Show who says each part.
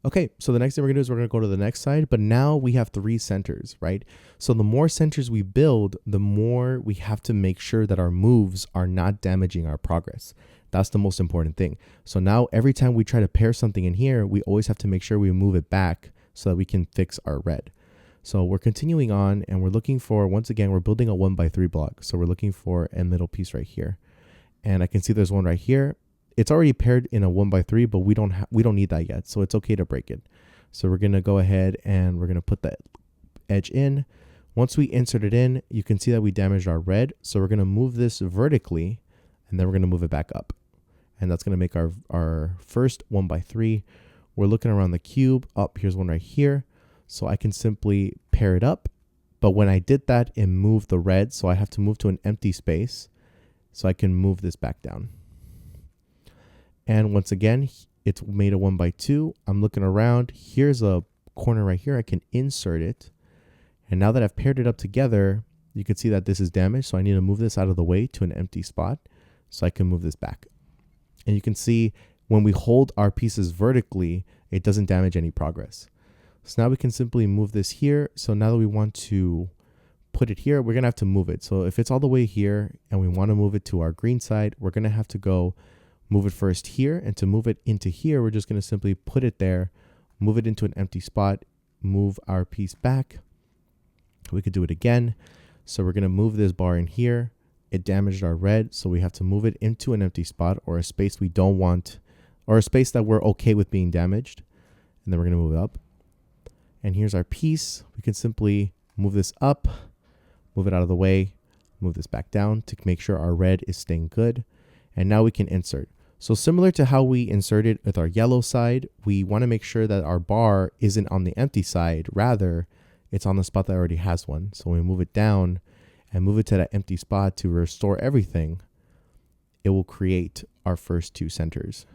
Speaker 1: Okay, so the next thing we're gonna do is we're gonna go to the next side, but now we have 3 centers, right? So the more centers we build, the more we have to make sure that our moves are not damaging our progress. That's the most important thing. So now every time we try to pair something in here, we always have to make sure we move it back so that we can fix our red. So we're continuing on and we're looking for, once again, we're building a 1x3 block. So we're looking for a middle piece right here. And I can see there's one right here. It's already paired in a 1x3, but we don't need that yet. So it's okay to break it. So we're going to go ahead and we're going to put that edge in. Once we insert it in, you can see that we damaged our red. So we're going to move this vertically and then we're going to move it back up. And that's going to make our first 1x3. We're looking around the cube. Here's one right here. So I can simply pair it up. But when I did that, it moved the red. So I have to move to an empty space so I can move this back down. And once again, it's made a 1x2. I'm looking around. Here's a corner right here. I can insert it. And now that I've paired it up together, you can see that this is damaged. So I need to move this out of the way to an empty spot so I can move this back. And you can see when we hold our pieces vertically, it doesn't damage any progress. So now we can simply move this here. So now that we want to put it here, we're going to have to move it. So if it's all the way here and we want to move it to our green side, we're going to have to go move it first here. And to move it into here, we're just going to simply put it there, move it into an empty spot, move our piece back. We could do it again. So we're going to move this bar in here. It damaged our red, so we have to move it into an empty spot or a space we don't want, or a space that we're okay with being damaged. And then we're going to move it up. And here's our piece. We can simply move this up, move it out of the way, move this back down to make sure our red is staying good. And now we can insert. So similar to how we inserted with our yellow side, we want to make sure that our bar isn't on the empty side. Rather, it's on the spot that already has one. So when we move it down and move it to that empty spot to restore everything, it will create our first 2 centers.